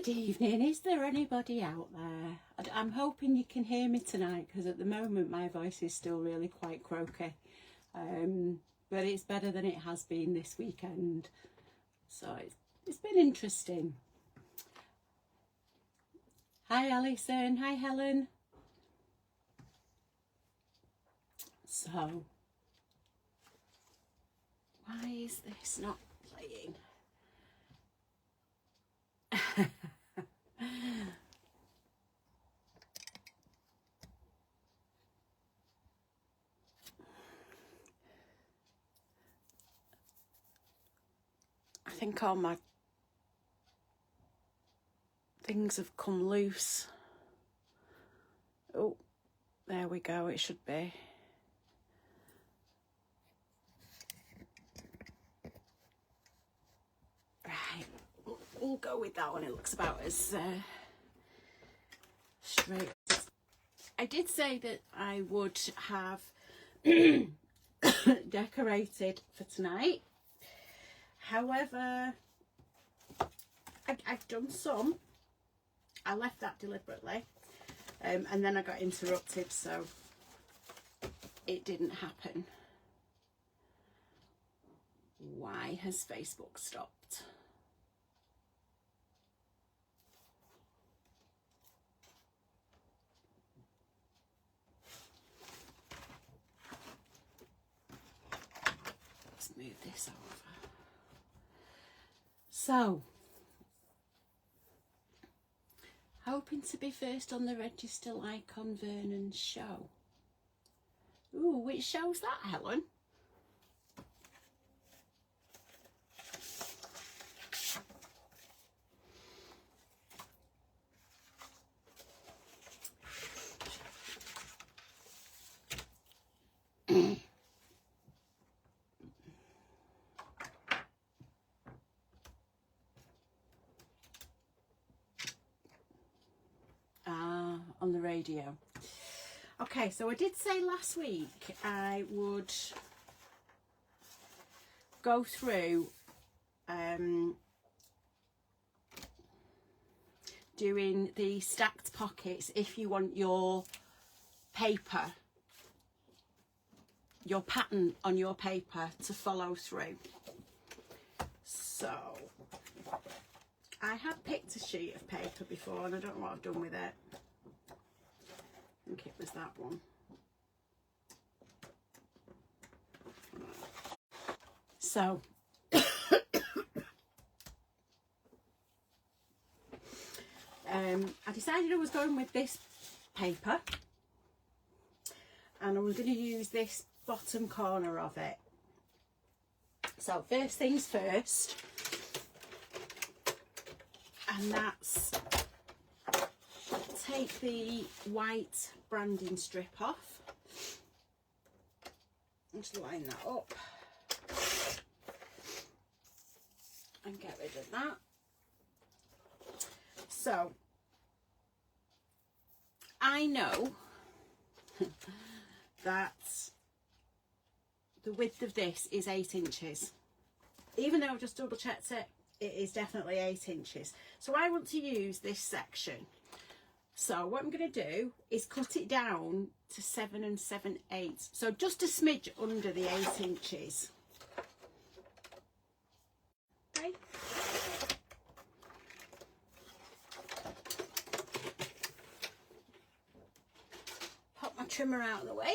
Good evening. Is there anybody out there? I'm hoping you can hear me tonight, because at the moment my voice is still really quite croaky. But it's better than it has been this weekend. So it's been interesting. Hi Alison. Hi Helen. So, why is this not playing? I think all my things have come loose. Oh, there we go, it should be. Right, we'll go with that one. It looks about as straight. I did say that I would have decorated for tonight. However, I've done some. I left that deliberately, and then I got interrupted, so it didn't happen. Why has Facebook stopped? Let's move this over. So, hoping to be first on the register like on Vernon's show. Ooh, which show's that, Helen? On the radio. Okay, so I did say last week I would go through doing the stacked pockets if you want your paper, your pattern on your paper to follow through. So I have picked a sheet of paper before and I don't know what I've done with it. I think it was that one. So I decided I was going with this paper and I was going to use this bottom corner of it. So first things first, and that's take the white branding strip off. Just line that up and get rid of that. So I know that the width of this is 8 inches. Even though I've just double checked it, it is definitely 8 inches. So I want to use this section. So what I'm going to do is cut it down to 7 7/8. So just a smidge under the 8 inches. Okay. Pop my trimmer out of the way.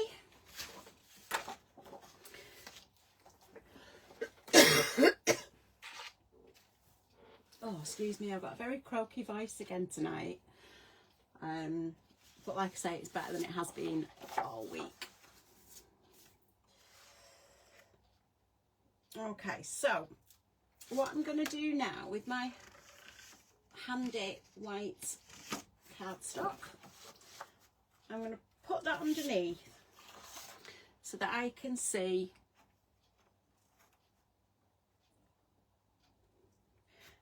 Oh, excuse me, I've got a very croaky voice again tonight. But like I say, it's better than it has been all week. Okay, so what I'm going to do now with my handy white cardstock, I'm going to put that underneath so that I can see.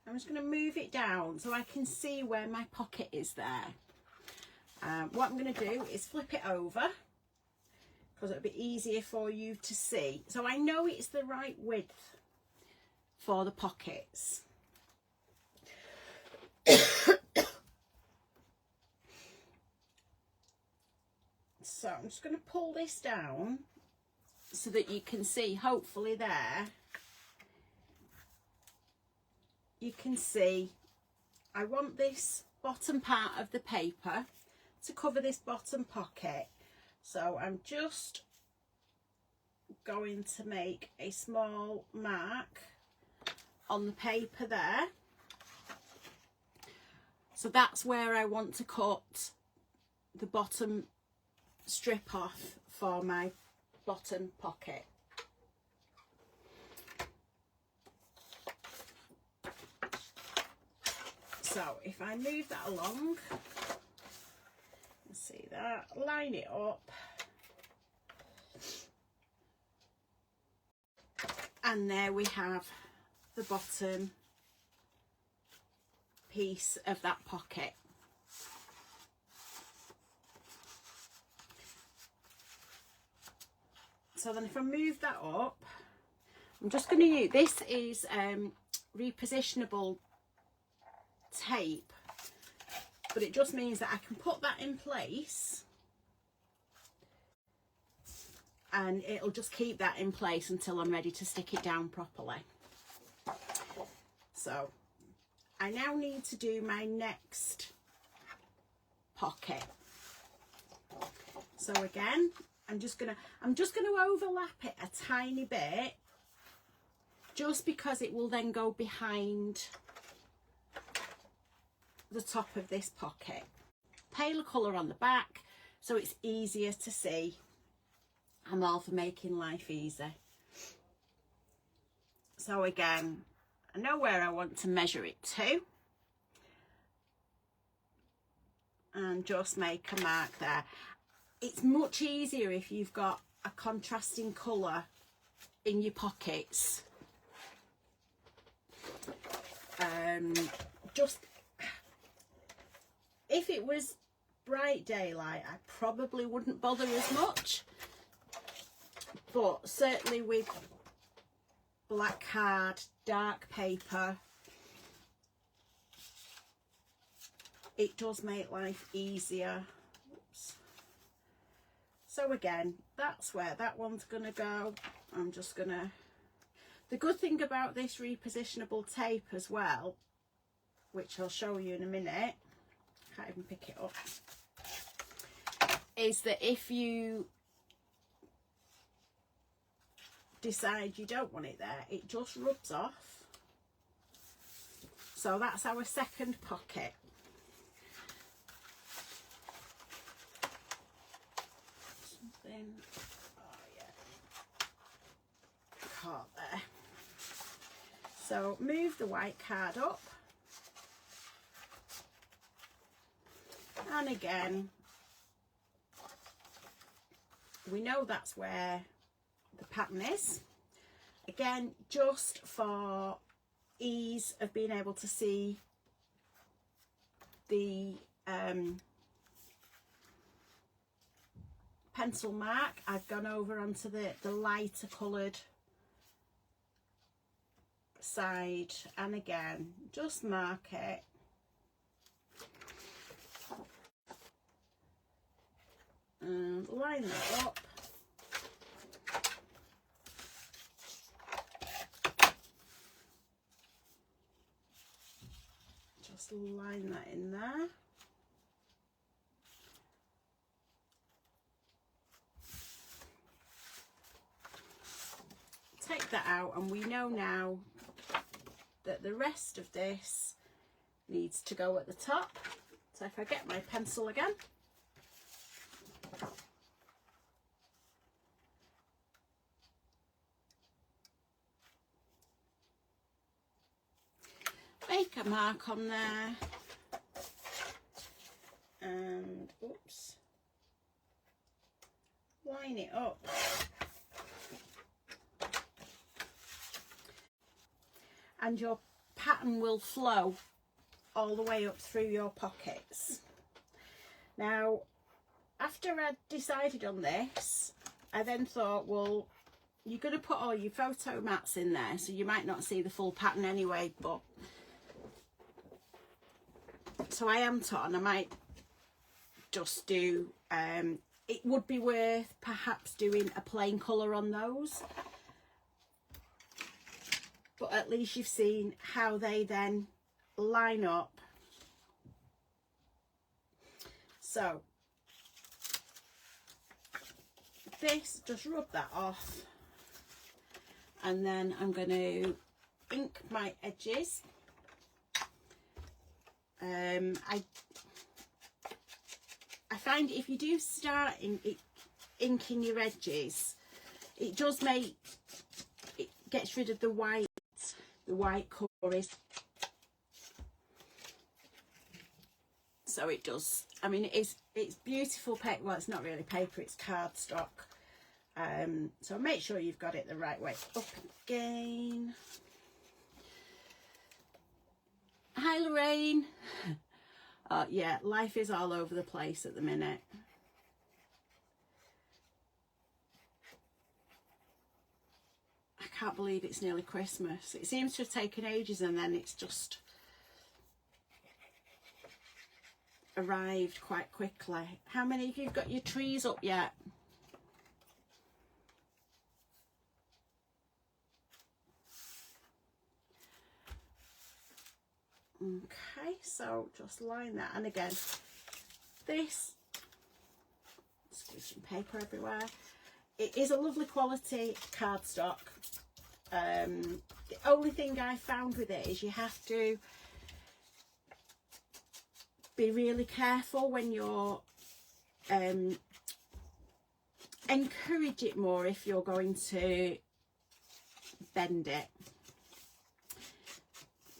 I'm just going to move it down so I can see where my pocket is there. What I'm going to do is flip it over because it'll be easier for you to see. So I know it's the right width for the pockets. So I'm just going to pull this down so that you can see, hopefully there, you can see I want this bottom part of the paper to cover this bottom pocket. So I'm just going to make a small mark on the paper there. So that's where I want to cut the bottom strip off for my bottom pocket. So if I move that along, see that, line it up, and there we have the bottom piece of that pocket. So then if I move that up, I'm just going to use, this is repositionable tape, but it just means that I can put that in place and it'll just keep that in place until I'm ready to stick it down properly. So I now need to do my next pocket. So again, I'm just gonna overlap it a tiny bit, just because it will then go behind the top of this pocket. Paler colour on the back so it's easier to see. I'm all for making life easy. So again, I know where I want to measure it to, and just make a mark there. It's much easier if you've got a contrasting colour in your pockets. Just if it was bright daylight, I probably wouldn't bother as much, but certainly with black card, dark paper, it does make life easier. Oops. So again, that's where that one's gonna go. I'm just gonna, the good thing about this repositionable tape as well, which I'll show you in a minute, can't even pick it up, is that if you decide you don't want it there, it just rubs off. So that's our second pocket. Something, oh yeah, caught there. So move the white card up, and again, we know that's where the pattern is. Again, just for ease of being able to see the pencil mark, I've gone over onto the lighter coloured side, and again, just mark it. And line that up. Just line that in there. Take that out, and we know now that the rest of this needs to go at the top. So if I get my pencil again, make a mark on there, and oops, line it up. And your pattern will flow all the way up through your pockets. Now, after I'd decided on this, I then thought, well, you're going to put all your photo mats in there, so you might not see the full pattern anyway, but So I am torn. I might just do, it would be worth perhaps doing a plain colour on those. But at least you've seen how they then line up. So this, just rub that off, and then I'm going to ink my edges. I find if you do start inking your edges, it does make, it gets rid of the white colours. So it does. I mean, it's beautiful paper. Well, it's not really paper, it's cardstock. So make sure you've got it the right way. Up again. Hi Lorraine. Yeah, life is all over the place at the minute. I can't believe it's nearly Christmas. It seems to have taken ages and then it's just arrived quite quickly. How many of you have got your trees up yet? Okay, so just line that, and again, this, squishing paper everywhere. It is a lovely quality cardstock. The only thing I found with it is you have to be really careful when you're encourage it more if you're going to bend it,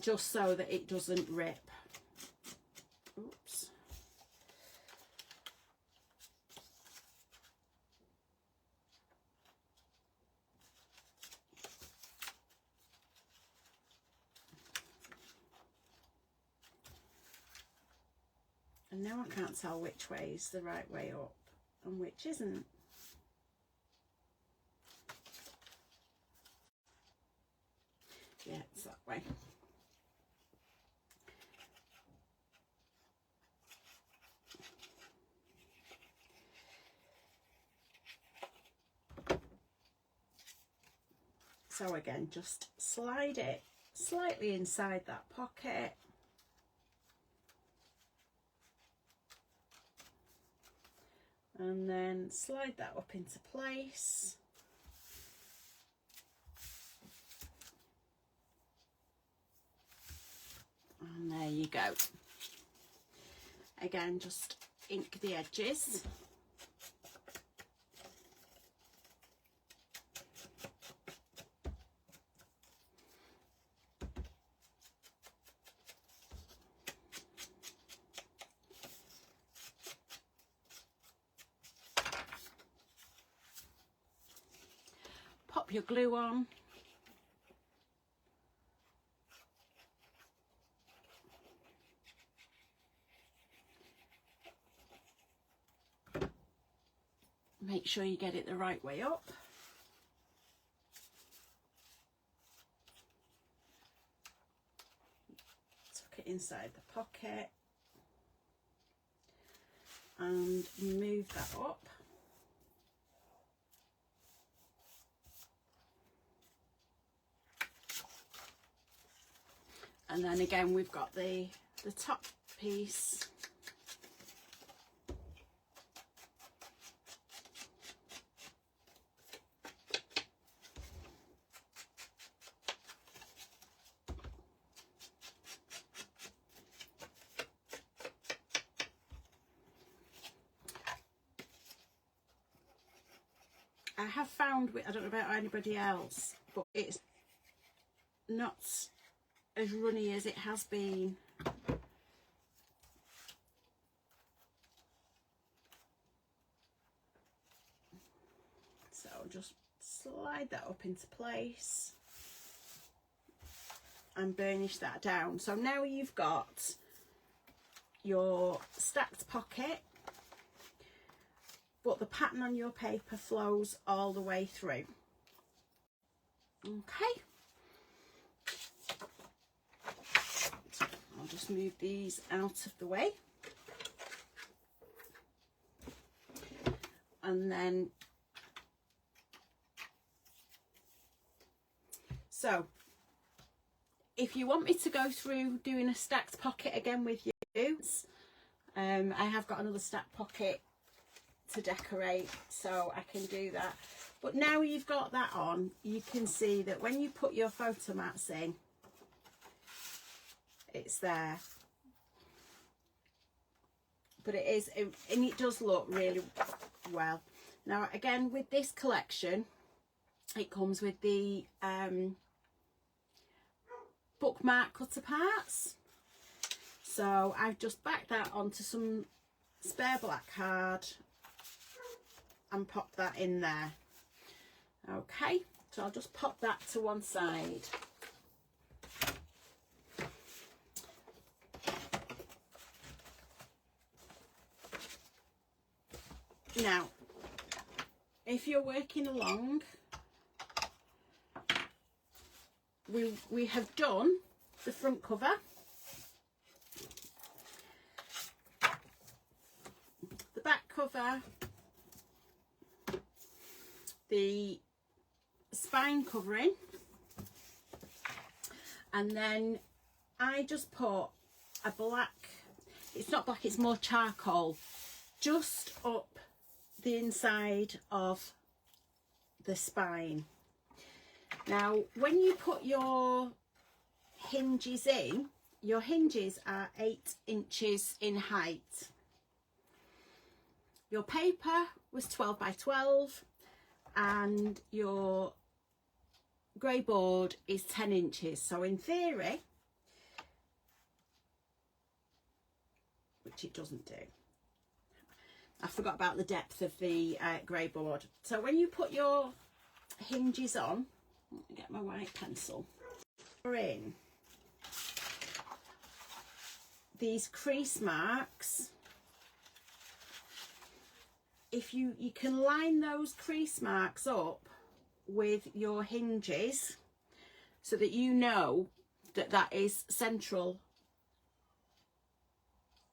just so that it doesn't rip. Oops. And now I can't tell which way is the right way up and which isn't. Yeah, it's that way. So again, just slide it slightly inside that pocket. And then slide that up into place. And there you go. Again, just ink the edges. Pop your glue on. Make sure you get it the right way up. Tuck it inside the pocket and move that up. And then again, we've got the top piece. I have found, I don't know about anybody else, but it's not as runny as it has been. So just slide that up into place and burnish that down. So now you've got your stacked pocket, but the pattern on your paper flows all the way through. Okay. I'll just move these out of the way. And then, so if you want me to go through doing a stacked pocket again with you, I have got another stacked pocket to decorate, so I can do that. But now you've got that on, you can see that when you put your photo mats in, it's there. But it is, and it does look really well. Now again, with this collection, it comes with the bookmark cut aparts. So I've just backed that onto some spare black card and popped that in there. Okay, so I'll just pop that to one side. Now, if you're working along, we have done the front cover. The back cover, the spine covering, and then I just put a black, it's not black, it's more charcoal, just up the inside of the spine. Now when you put your hinges in, your hinges are 8 inches in height. Your paper was 12 by 12 and your grey board is 10 inches. So in theory, which it doesn't do, I forgot about the depth of the grey board. So when you put your hinges on, let me get my white pencil, we're in these crease marks. If you can line those crease marks up with your hinges so that you know that that is central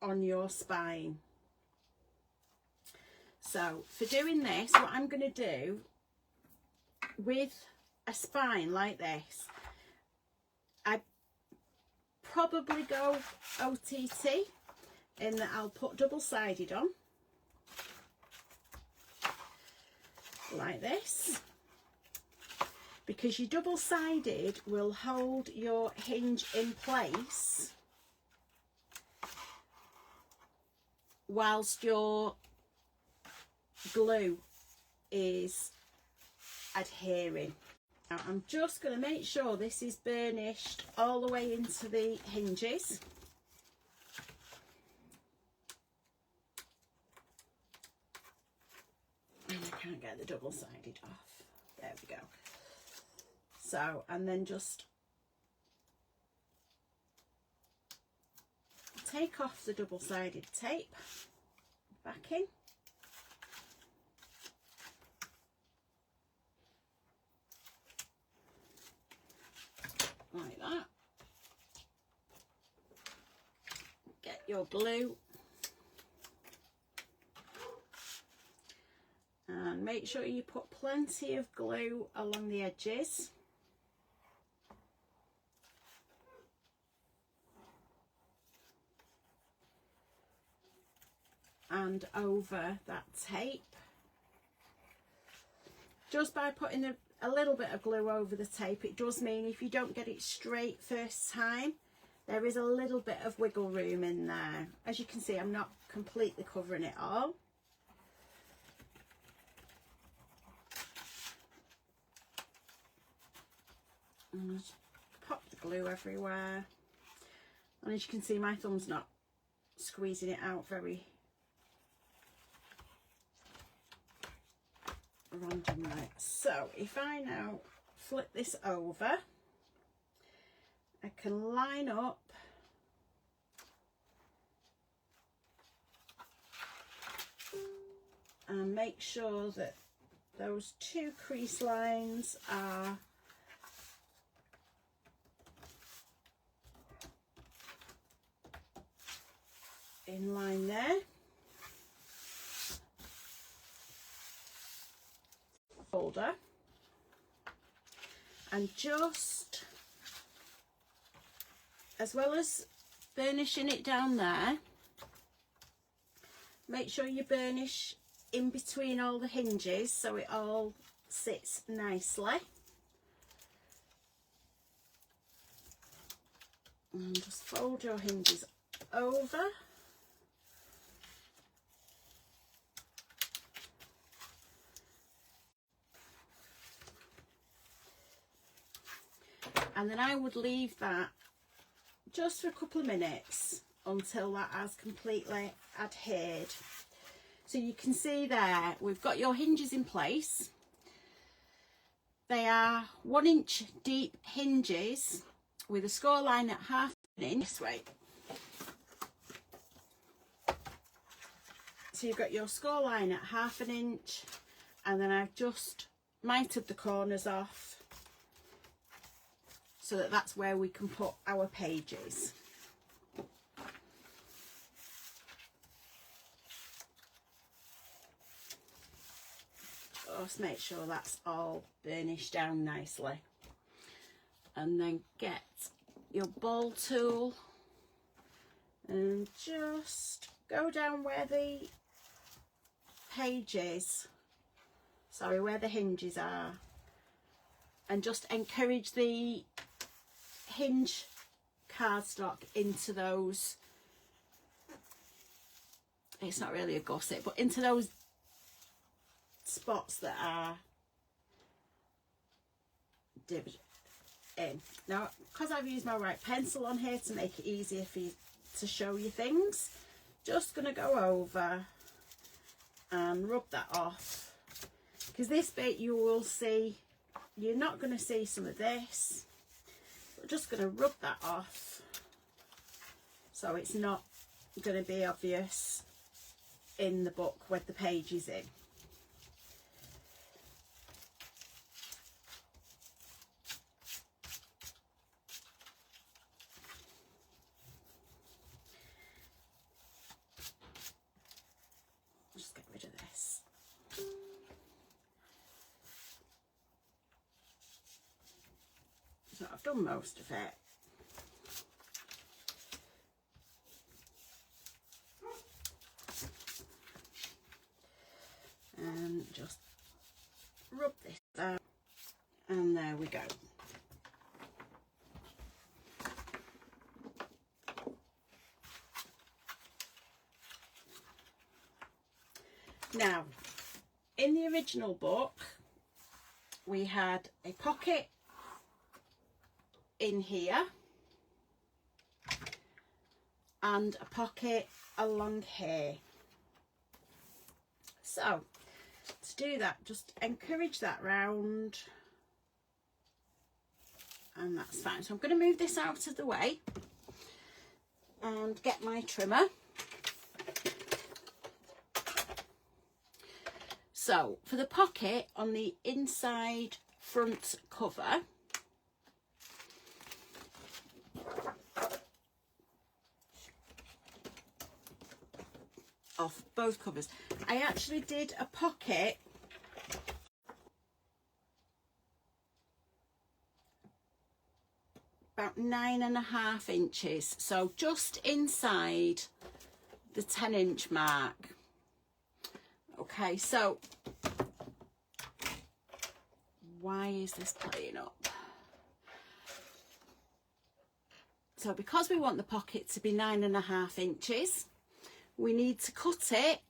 on your spine. So for doing this, what I'm going to do with a spine like this, I probably go OTT in that I'll put double-sided on like this, because your double-sided will hold your hinge in place whilst your glue is adhering. Now I'm just going to make sure this is burnished all the way into the hinges. And I can't get the double-sided off. There we go. So, and then just take off the double-sided tape, backing. Like that. Get your glue and make sure you put plenty of glue along the edges. And over that tape. Just by putting a little bit of glue over the tape, it does mean if you don't get it straight first time, there is a little bit of wiggle room in there. As you can see, I'm not completely covering it all. And just pop the glue everywhere. And as you can see, my thumb's not squeezing it out very randomly. So if I now flip this over, I can line up and make sure that those two crease lines are in line there. Folder, and just as well as burnishing it down there, make sure you burnish in between all the hinges so it all sits nicely. And just fold your hinges over. And then I would leave that just for a couple of minutes until that has completely adhered. So you can see there, we've got your hinges in place. They are 1 inch deep hinges with a score line at 1/2 inch this way. So you've got your score line at 1/2 inch, and then I've just mitered the corners off so that that's where we can put our pages. Just make sure that's all burnished down nicely, and then get your ball tool and just go down where the pages, sorry, where the hinges are, and just encourage the hinge cardstock into those, it's not really a gusset, but into those spots that are dipped in. Now, because I've used my white pencil on here to make it easier for you to show you things, just going to go over and rub that off, because this bit you will see, you're not going to see some of this. We're just going to rub that off so it's not going to be obvious in the book with the pages in. Just get rid of this. So I've done most of it. And just rub this down, and there we go. Now, in the original book, we had a pocket in here and a pocket along here. So, to do that, just encourage that round, and that's fine. So I'm going to move this out of the way and get my trimmer. So for the pocket on the inside front cover, off both covers, I actually did a pocket about 9.5 inches, so just inside the 10-inch mark. Okay, so why is this playing up? So because we want the pocket to be 9.5 inches, we need to cut it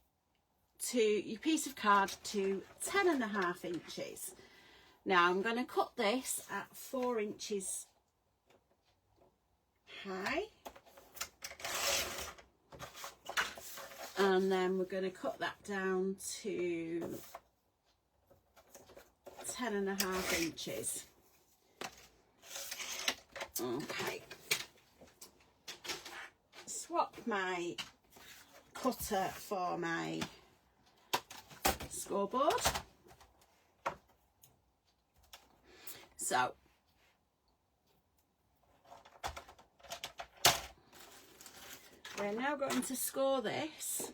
to your piece of card to 10.5 inches. Now I'm going to cut this at 4 inches high, and then we're going to cut that down to 10.5 inches. Okay, swap my cutter for my scoreboard. So We're now going to score this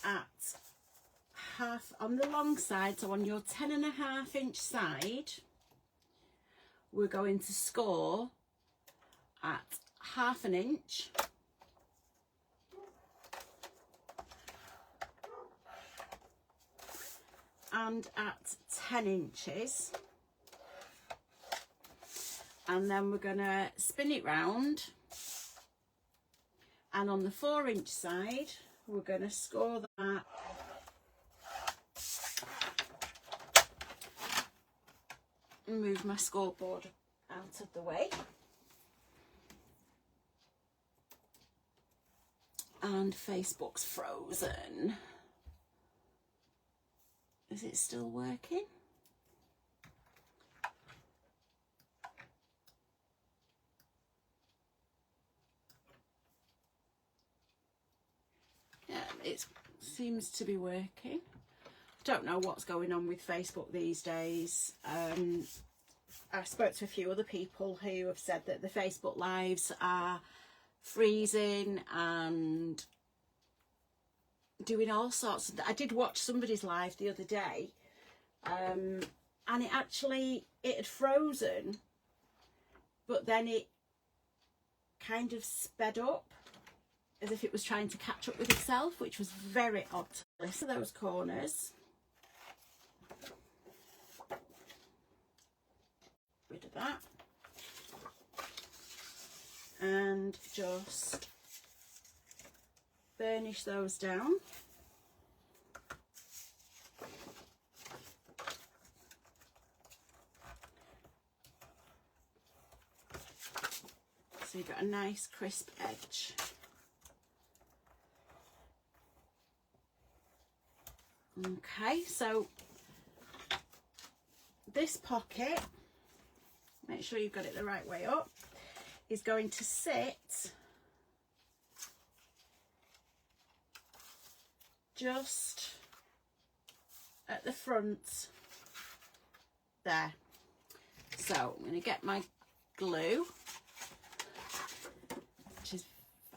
at half on the long side, so on your 10.5 inch side we're going to score at 1/2 inch, and at 10 inches, and then we're going to spin it round, and on the 4 inch side we're going to score that and move my scoreboard out of the way. And Facebook's frozen. Is it still working? Yeah, it seems to be working. Don't know what's going on with Facebook these days. I spoke to a few other people who have said that the Facebook lives are freezing and doing all sorts of, I did watch somebody's live the other day, and it had frozen, but then it kind of sped up as if it was trying to catch up with itself, which was very odd to listen to those corners. Rid of that. And just burnish those down. So you've got a nice crisp edge. Okay, so this pocket, make sure you've got it the right way up, is going to sit just at the front there. So I'm going to get my glue, which is,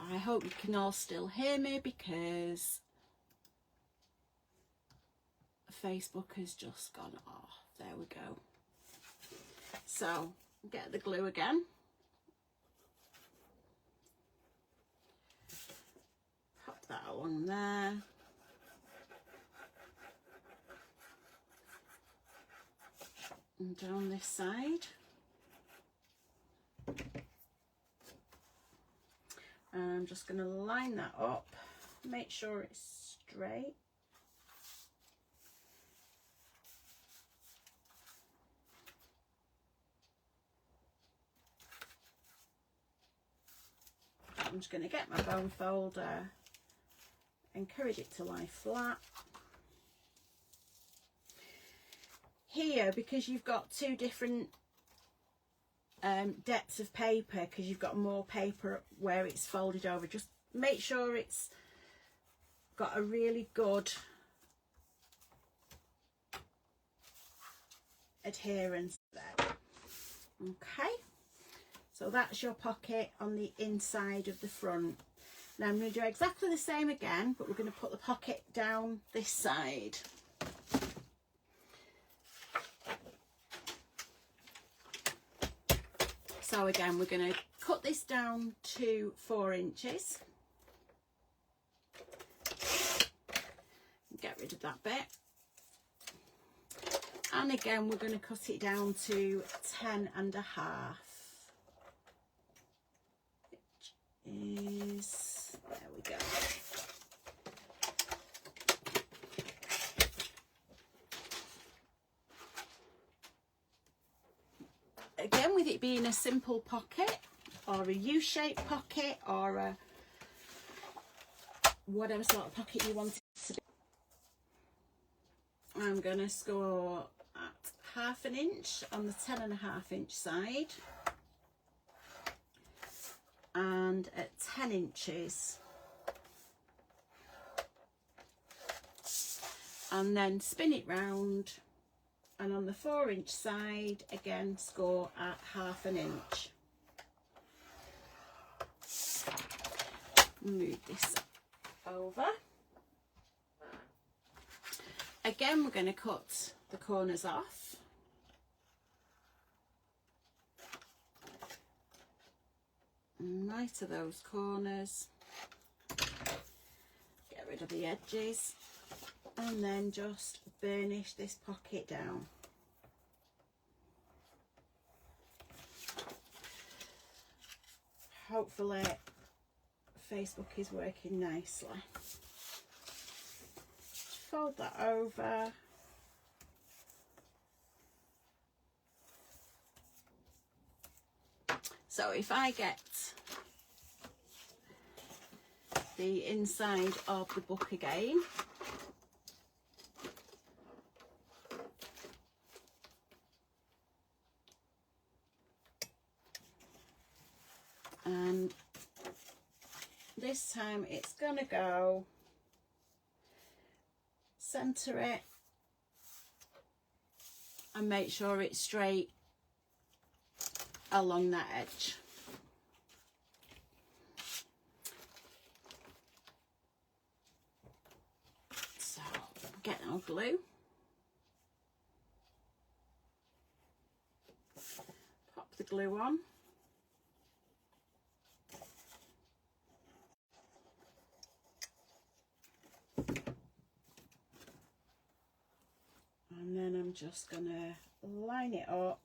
I hope you can all still hear me because Facebook has just gone off. There we go. So get the glue again. Pop that along there. And down this side. And I'm just going to line that up. Make sure it's straight. I'm just going to get my bone folder, encourage it to lie flat. Here, because you've got two different depths of paper, because you've got more paper where it's folded over, just make sure it's got a really good adherence there. Okay. So that's your pocket on the inside of the front. Now I'm going to do exactly the same again, but we're going to put the pocket down this side. So again, we're going to cut this down to 4 inches. Get rid of that bit. And again, we're going to cut it down to 10.5. Is, there we go. Again, with it being a simple pocket or a U-shaped pocket or a whatever sort of pocket you want it to be, I'm going to score at 1/2 inch on the 10.5 inch side. And at 10 inches, and then spin it round, and on the 4 inch side again score at 1/2 inch. move this over. Again, we're going to cut the corners off. Right to those corners. Get rid of the edges. And then just burnish this pocket down. Hopefully Facebook is working nicely. Fold that over. So if I get the inside of the book again, and this time it's gonna go center it and make sure it's straight along that edge. So get our glue, pop the glue on. And then I'm just gonna line it up,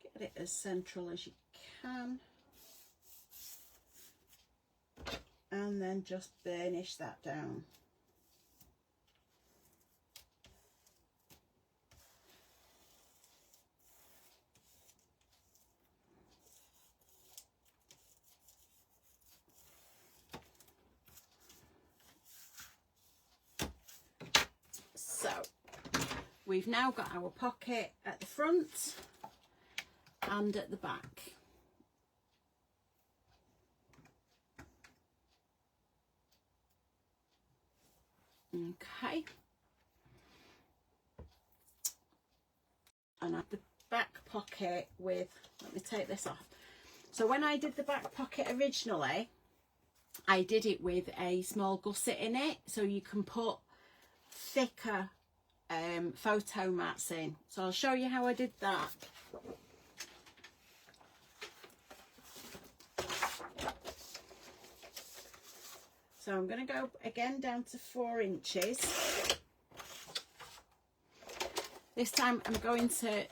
get it as central as you can, and then just burnish that down. So we've now got our pocket at the front and at the back. Okay. And at the back pocket with, let me take this off. So when I did the back pocket originally, I did it with a small gusset in it, so you can put thicker photo mats in. So I'll show you how I did that. So I'm going to go again down to 4 inches. This time I'm going to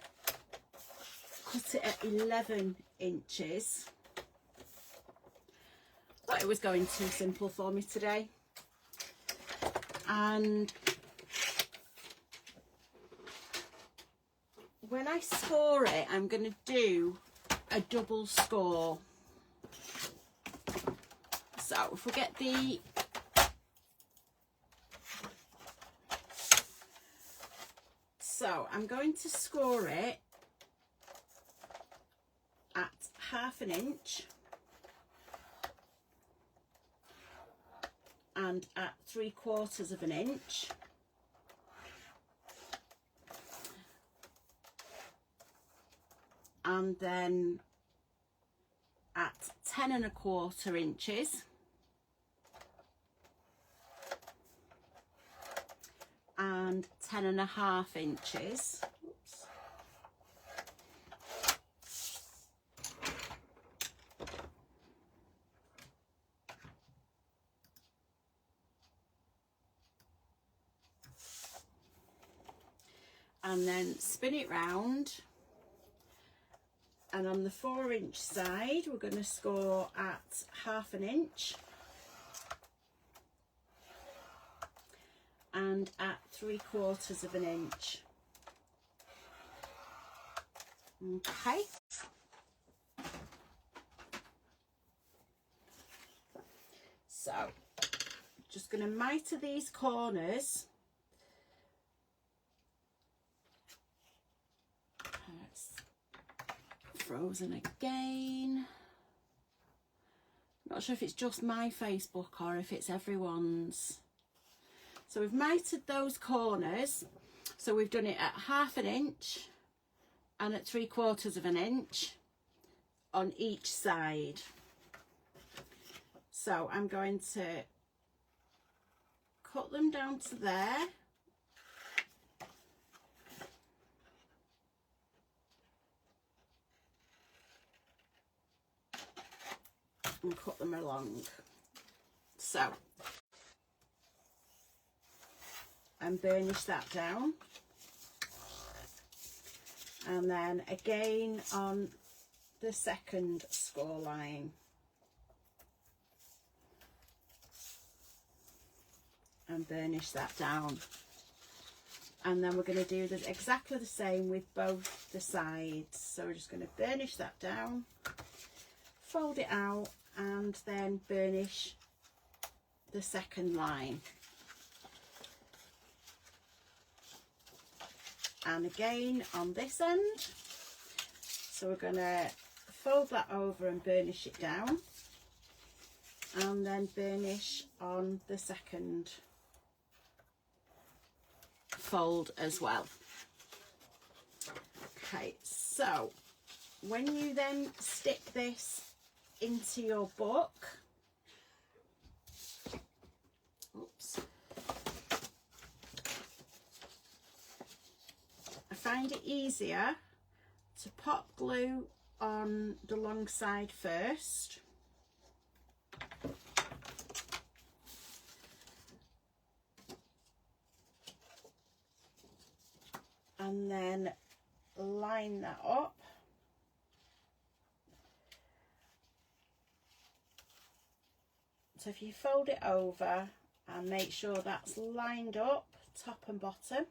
cut it at 11 inches. Thought it was going too simple for me today. And when I score it, I'm going to do a double score. So if we get the I'm going to score it at 1/2 inch and at 3/4 inch. And then at 10 1/4 inches. And 10 1/2 inches. Oops. And then spin it round. And on the 4-inch side, we're going to score at 1/2 inch. And at 3/4 inch. Okay. So, just going to miter these corners. It's frozen again. Not sure if it's just my Facebook or if it's everyone's. So we've mitered those corners. So we've done it at 1/2 inch and at 3/4 inch on each side. So I'm going to cut them down to there. And cut them along. So, and burnish that down. And then again on the second score line. And burnish that down. And then we're going to do this exactly the same with both the sides. So we're just going to burnish that down, fold it out, and then burnish the second line. And again on this end. So we're going to fold that over and burnish it down, and then burnish on the second fold as well. Okay, so when you then stick this into your book, oops, I find it easier to pop glue on the long side first, and then line that up. So if you fold it over and make sure that's lined up top and bottom,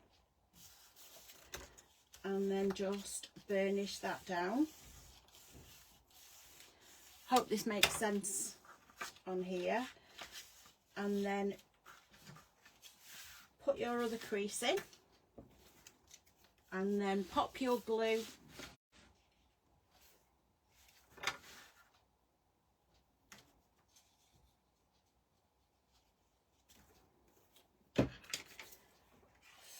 and then just burnish that down. Hope this makes sense on here. And then put your other crease in, and then pop your glue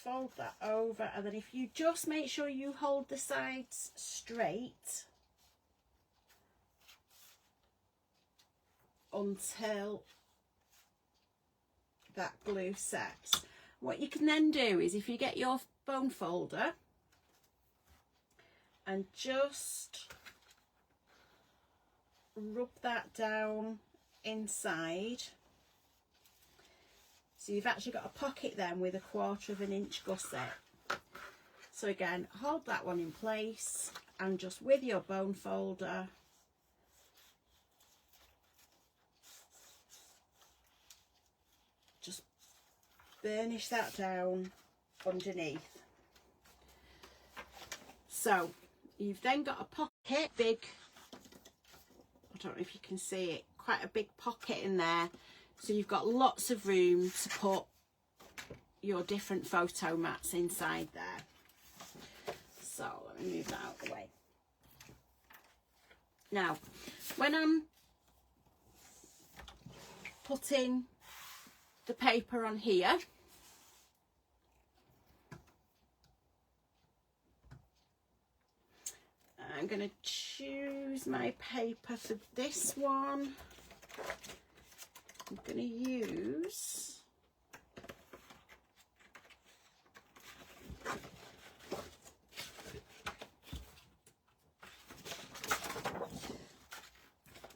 fold that over, and then if you just make sure you hold the sides straight until that glue sets. What you can then do is, if you get your bone folder and just rub that down inside. So you've actually got a pocket then with a 1/4 inch gusset. So again, hold that one in place, and just with your bone folder, just burnish that down underneath. So you've then got a pocket, big, I don't know if you can see it, quite a big pocket in there. So you've got lots of room to put your different photo mats inside there. So let me move that out of the way. Now, when I'm putting the paper on here, I'm going to choose my paper for this one. I'm going to use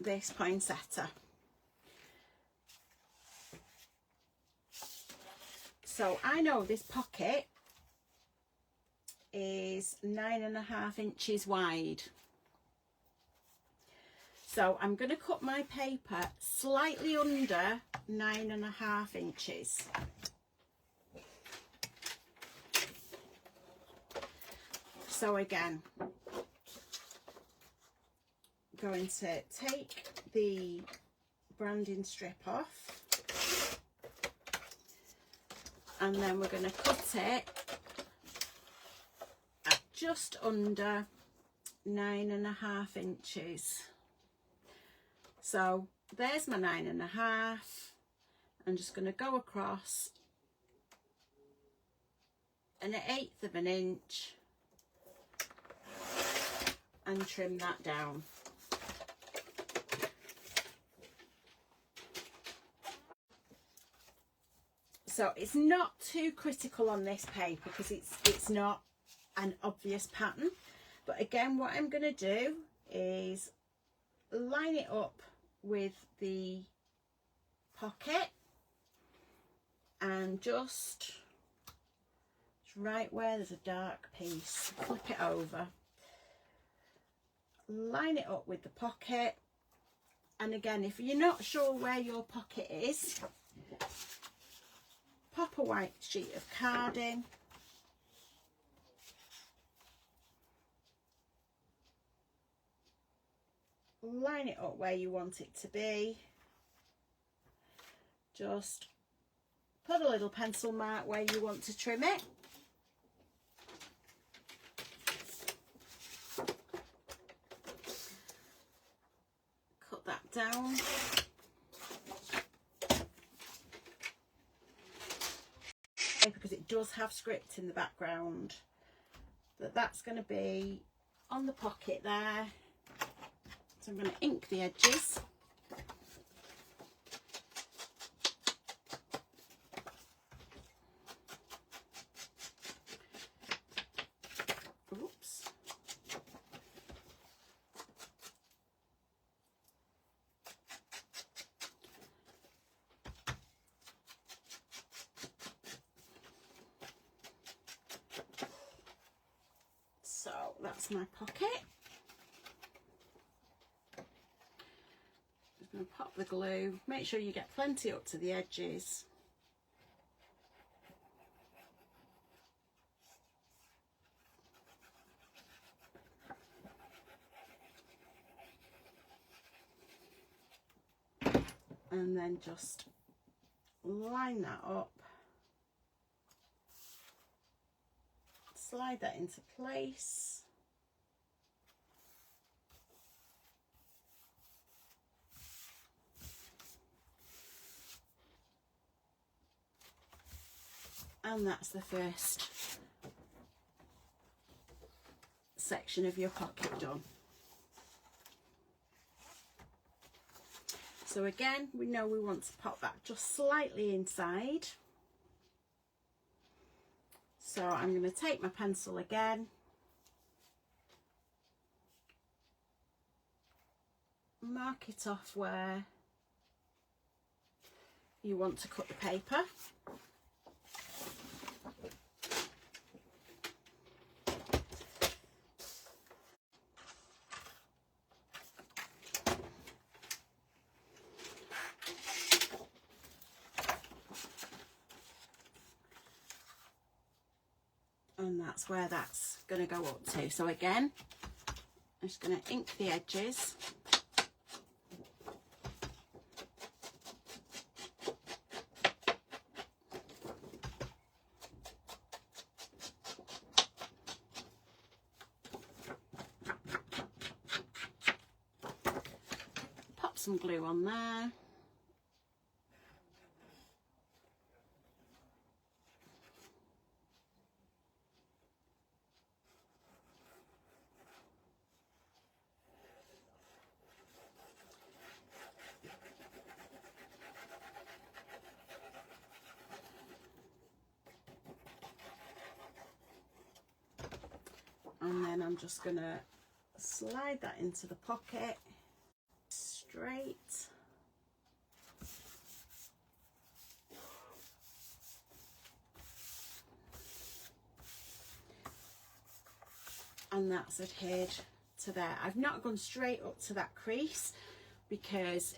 this poinsettia. So I know this pocket is 9.5 inches wide. So I'm going to cut my paper slightly under 9.5 inches. So again, going to take the branding strip off, and then we're going to cut it at just under 9.5 inches. So there's my 9.5. I'm just going to go across 1/8 of an inch and trim that down. So it's not too critical on this paper because it's not an obvious pattern. But again, what I'm going to do is line it up with the pocket and just right where there's a dark piece, flip it over, line it up with the pocket. And again, if you're not sure where your pocket is, pop a white sheet of card in, line it up where you want it to be, just put a little pencil mark where you want to trim it, cut that down, because it does have script in the background, that's going to be on the pocket there. So I'm going to ink the edges. Oops. So that's my pocket. Just going to pop the glue. Make sure you get plenty up to the edges. And then just line that up, slide that into place, and that's the first section of your pocket done. So again, we know we want to pop that just slightly inside. So I'm going to take my pencil again, mark it off where you want to cut the paper. And that's where that's going to go up to. So again, I'm just going to ink the edges. Pop some glue on there. And then I'm just going to slide that into the pocket straight. And that's adhered to there. I've not gone straight up to that crease because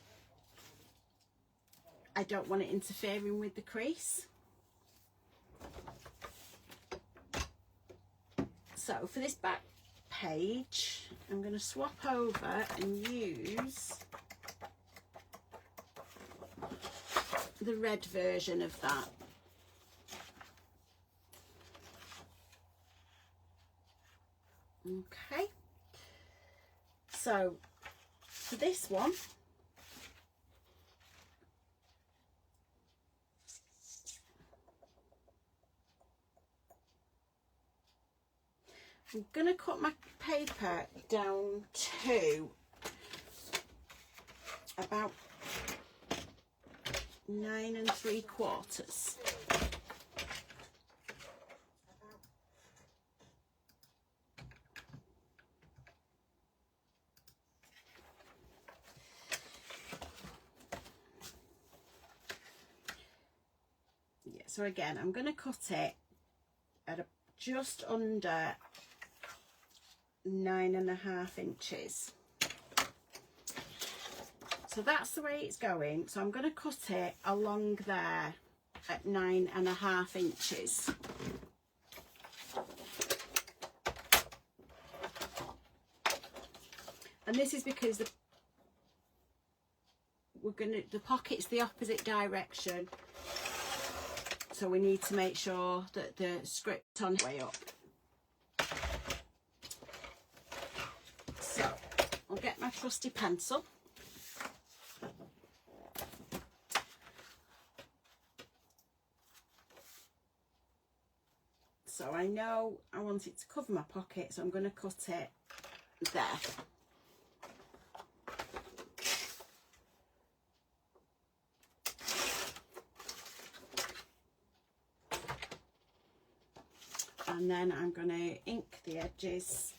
I don't want it interfering with the crease. So for this back page, I'm going to swap over and use the red version of that. Okay, so for this one, I'm going to cut my paper down to about 9 3/4. So again, I'm going to cut it at just under 9.5 inches. So that's the way it's going. So I'm going to cut it along there at 9.5 inches. And this is because the pocket's the opposite direction. So we need to make sure that the script on way up. So I'll get my trusty pencil. So I know I want it to cover my pocket, so I'm going to cut it there. And then I'm going to ink the edges.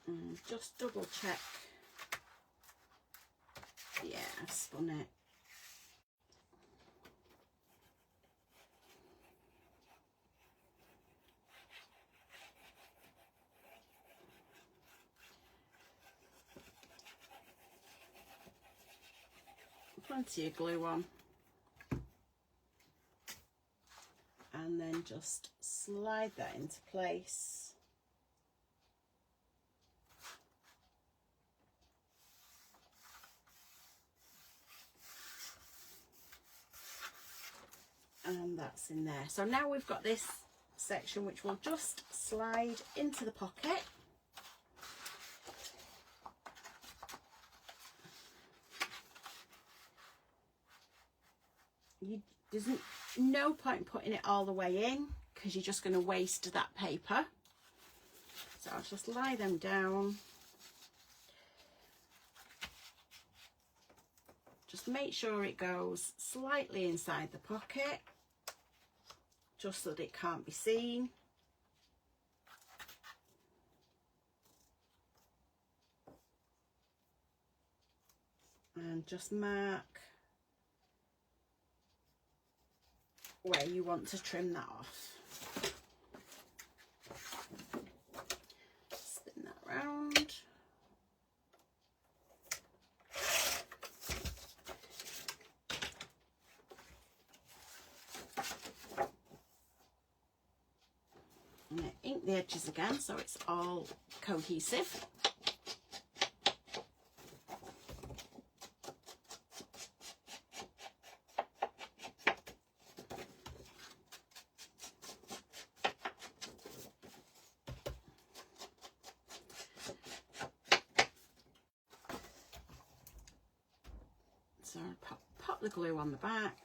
And just double check. Yeah, I've spun it. Plenty of glue on, and then just slide that into place. And that's in there. So now we've got this section which will just slide into the pocket. There's no point in putting it all the way in because you're just going to waste that paper. So I'll just lie them down. Just make sure it goes slightly inside the pocket, just so that it can't be seen. And just mark where you want to trim that off. Spin that round. I'm going to ink the edges again so it's all cohesive. So pop the glue on the back.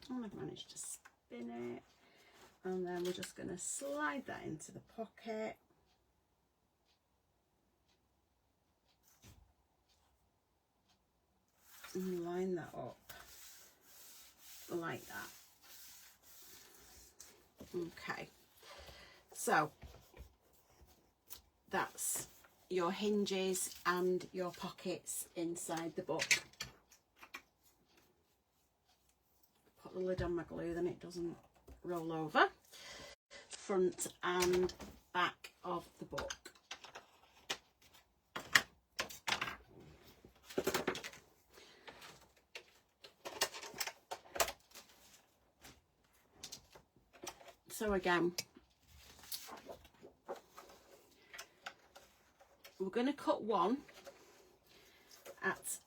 And I've managed to spin it, and then we're just going to slide that into the pocket. And line that up like that. Okay, so that's your hinges and your pockets inside the book. Put the lid on my glue, then it doesn't roll over. Front and back of the book. So again, we're going to cut one at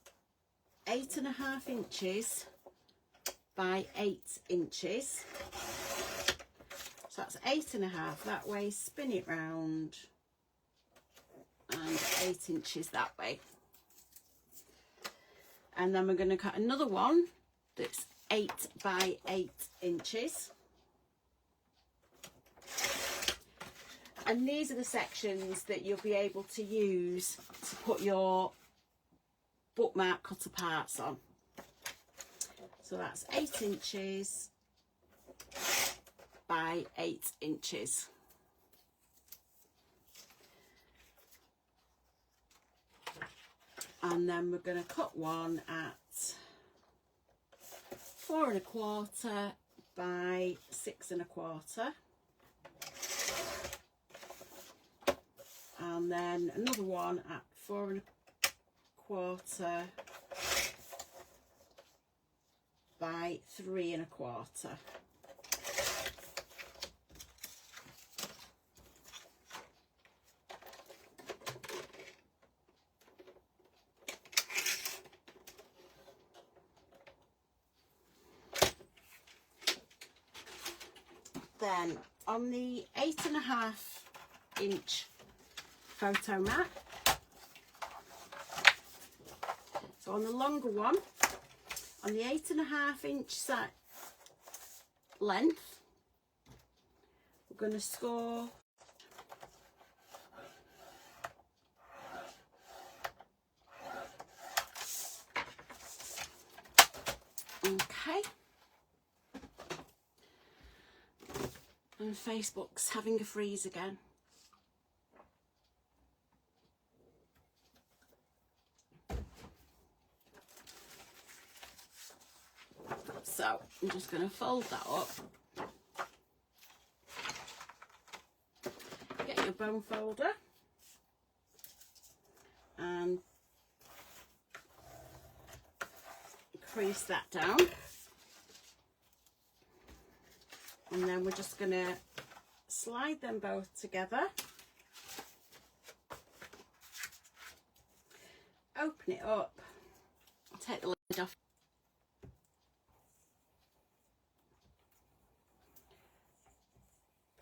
8.5 inches by 8 inches. So that's 8.5 that way, spin it round and 8 inches that way. And then we're going to cut another one that's 8 by 8 inches. And these are the sections that you'll be able to use to put your bookmark cutter parts on. So that's 8 inches by 8 inches. And then we're going to cut one at 4 1/4 by 6 1/4. And then another one at 4 1/4 by 3 1/4. Then on the 8.5 inch photo mat, so on the longer one, on the 8.5 inch length, we're going to score okay. And Facebook's having a freeze again. So I'm just going to fold that up. Get your bone folder and crease that down. And then we're just going to slide them both together. Open it up. Take the lid off.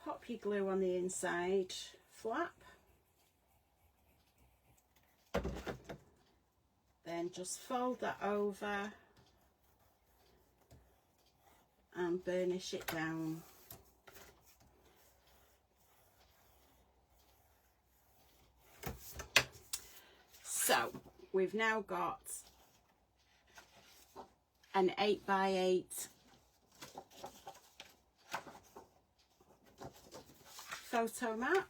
Pop your glue on the inside flap. Then just fold that over and burnish it down. So we've now got an 8 by 8 photo mat.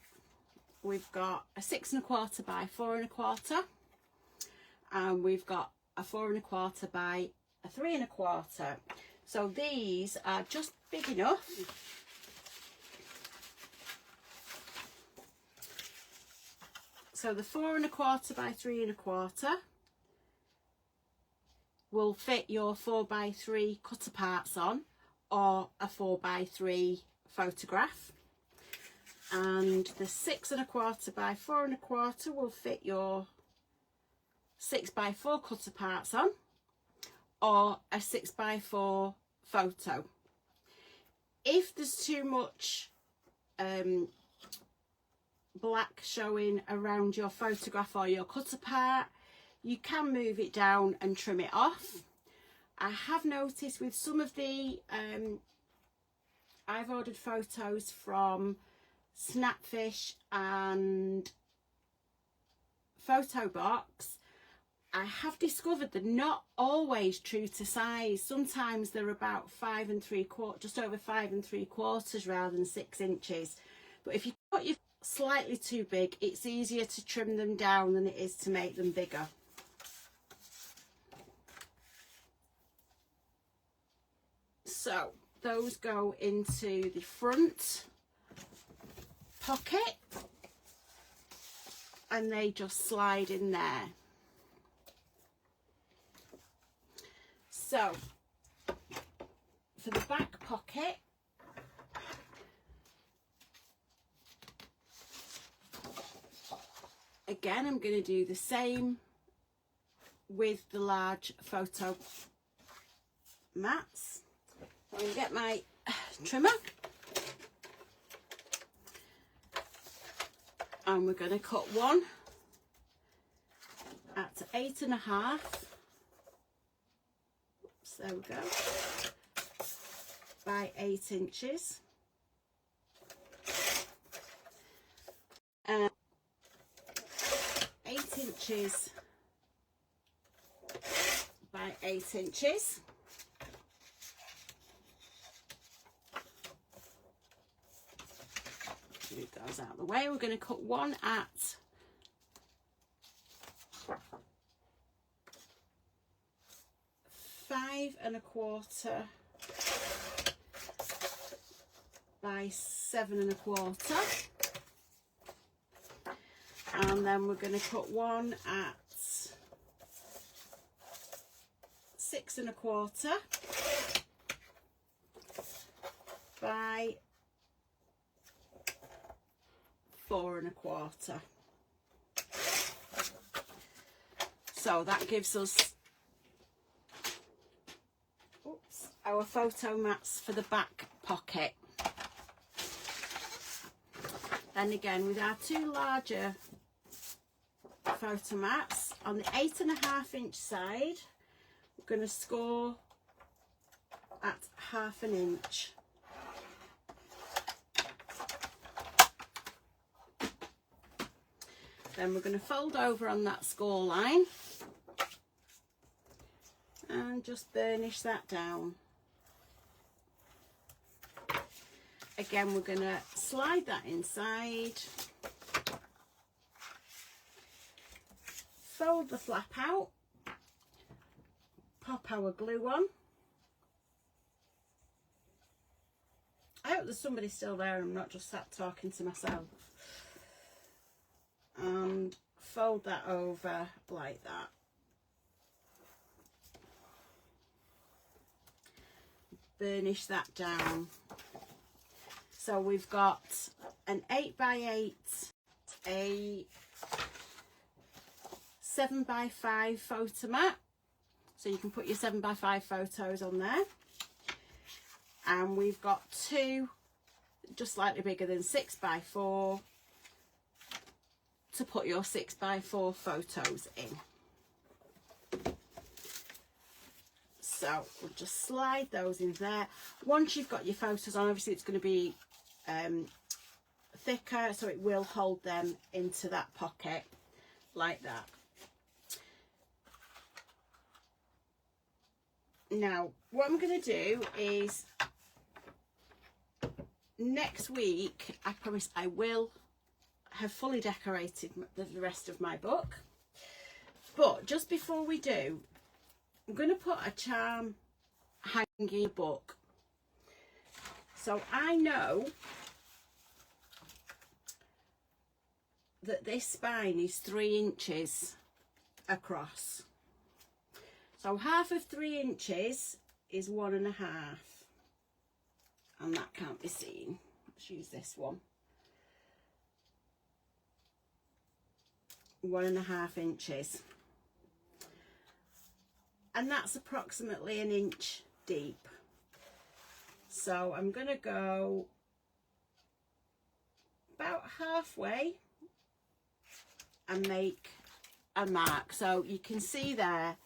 We've got a 6 1/4 by 4 1/4, and we've got a 4 1/4 by a 3 1/4. So these are just big enough so the 4 1/4 by 3 1/4 will fit your 4 by 3 cutter parts on, or a 4 by 3 photograph, and the 6 1/4 by 4 1/4 will fit your 6 by 4 cutter parts on, or a 6 by 4 photo. If there's too much black showing around your photograph or your cutter part, you can move it down and trim it off. I have noticed with some of the I've ordered photos from Snapfish and Photobox. I have discovered they're not always true to size. Sometimes they're about 5 3/4, just over 5 3/4 rather than 6 inches. But if you cut your slightly too big, it's easier to trim them down than it is to make them bigger. So those go into the front pocket and they just slide in there. So for the back pocket, again I'm going to do the same with the large photo mats. I'm going to get my trimmer and we're going to cut one at 8.5. Oops, there we go. By 8 inches. 8 inches by 8 inches. Move those out of the way. We're going to cut one at 5 1/4 by 7 1/4, and then we're going to cut one at 6 1/4 by 4 1/4. So that gives us our photo mats for the back pocket. Then again, with our two larger photo mats on the 8.5 inch side, we're going to score at 1/2 inch. Then we're going to fold over on that score line and just burnish that down. Again, we're going to slide that inside, fold the flap out, pop our glue on. I hope there's somebody still there and I'm not just sat talking to myself. And fold that over like that. Burnish that down. So we've got an 8x8, a 7x5 photo mat. So you can put your 7x5 photos on there. And we've got two just slightly bigger than 6x4 to put your 6x4 photos in. So we'll just slide those in there. Once you've got your photos on, obviously it's going to be thicker, so it will hold them into that pocket like that. Now what I'm going to do is next week, I promise I will have fully decorated the rest of my book, but just before we do, I'm going to put a charm hanging the book. So I know that this spine is 3 inches across. So half of 3 inches is 1.5, and that can't be seen. Let's use this one. 1.5 inches. And that's approximately 1 inch deep. So I'm going to go about halfway and make a mark. So you can see there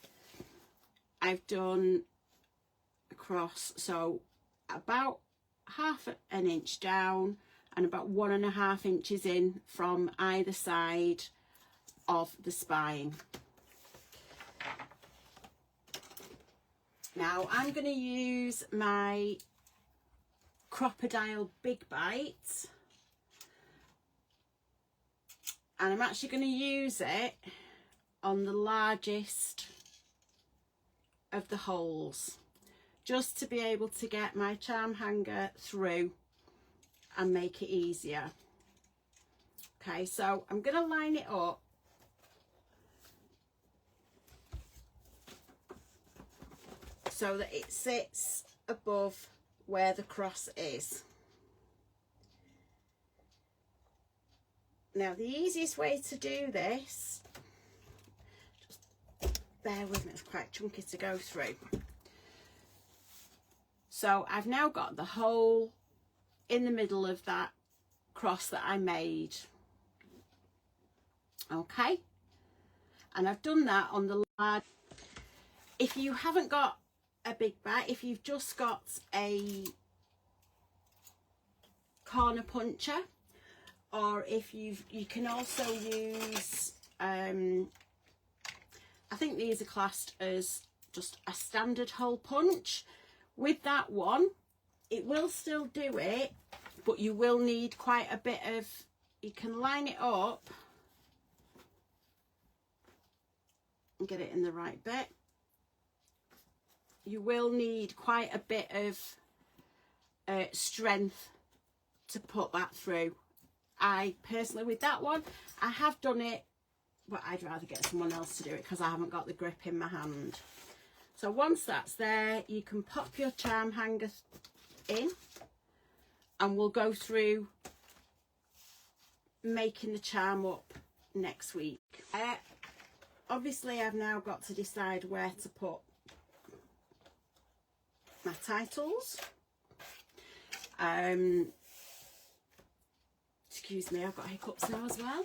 I've done across, so about 1/2 inch down and about 1.5 inches in from either side of the spine. Now I'm going to use my Crop-A-Dile Big Bite, and I'm actually going to use it on the largest of the holes, just to be able to get my charm hanger through and make it easier. Okay, so I'm going to line it up so that it sits above where the cross is. Now the easiest way to do this, just bear with me, it's quite chunky to go through. So I've now got the hole in the middle of that cross that I made. Okay, and I've done that on the large. If you haven't got a big bag, if you've just got a corner puncher, or if you can also use I think these are classed as just a standard hole punch. With that one, it will still do it, but you will need quite a bit of, you can line it up and get it in the right bit. You will need quite a bit of strength to put that through. I personally, with that one, I have done it, but I'd rather get someone else to do it because I haven't got the grip in my hand. So once that's there, you can pop your charm hanger in, and we'll go through making the charm up next week. Obviously I've now got to decide where to put my titles. Excuse me, I've got hiccups now as well.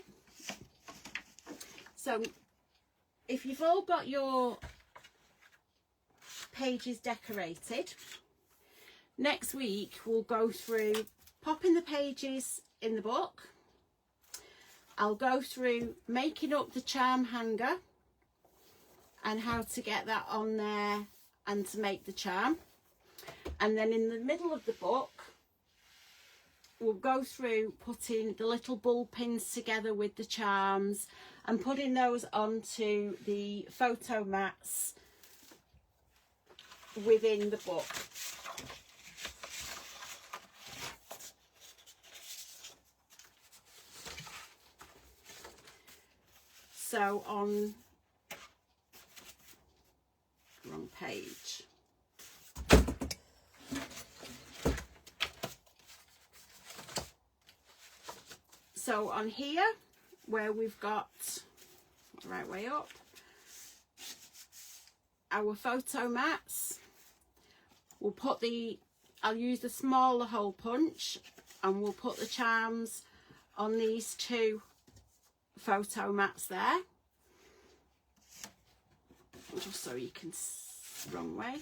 So if you've all got your pages decorated, next week we'll go through popping the pages in the book. I'll go through making up the charm hanger and how to get that on there and to make the charm. And then in the middle of the book, we'll go through putting the little ball pins together with the charms and putting those onto the photo mats within the book. So on, wrong page. So on here, where we've got, right way up, our photo mats, we'll put the, I'll use the smaller hole punch and we'll put the charms on these two photo mats there, just so you can, wrong way.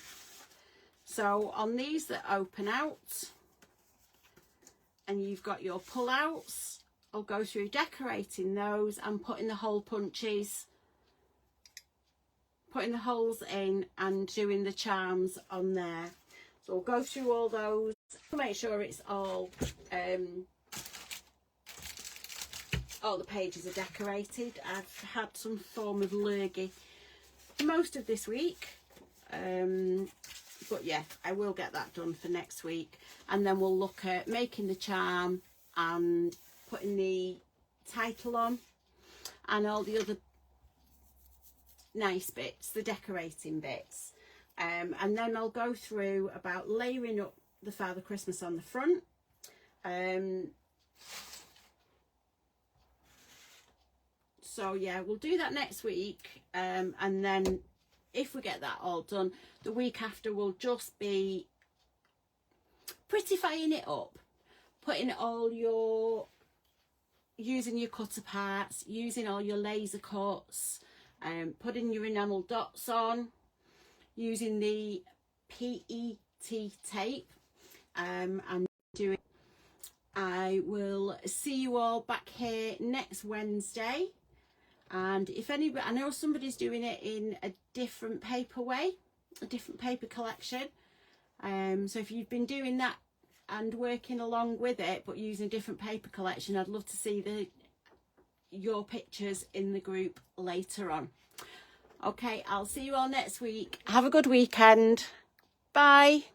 So on these that open out and you've got your pull outs, I'll go through decorating those and putting the hole punches, putting the holes in and doing the charms on there. So we'll go through all those, make sure it's all the pages are decorated. I've had some form of lurgy most of this week, but yeah, I will get that done for next week, and then we'll look at making the charm and putting the title on and all the other nice bits, the decorating bits, and then I'll go through about layering up the Father Christmas on the front. So yeah, we'll do that next week, and then if we get that all done, the week after will just be prettifying it up, putting all your, using your cutter parts, using all your laser cuts, putting your enamel dots on, using the PET tape, and doing. I will see you all back here next Wednesday. And if anybody, I know somebody's doing it in a different paper way, a different paper collection. So if you've been doing that and working along with it, but using a different paper collection, I'd love to see your pictures in the group later on. Okay, I'll see you all next week. Have a good weekend. Bye.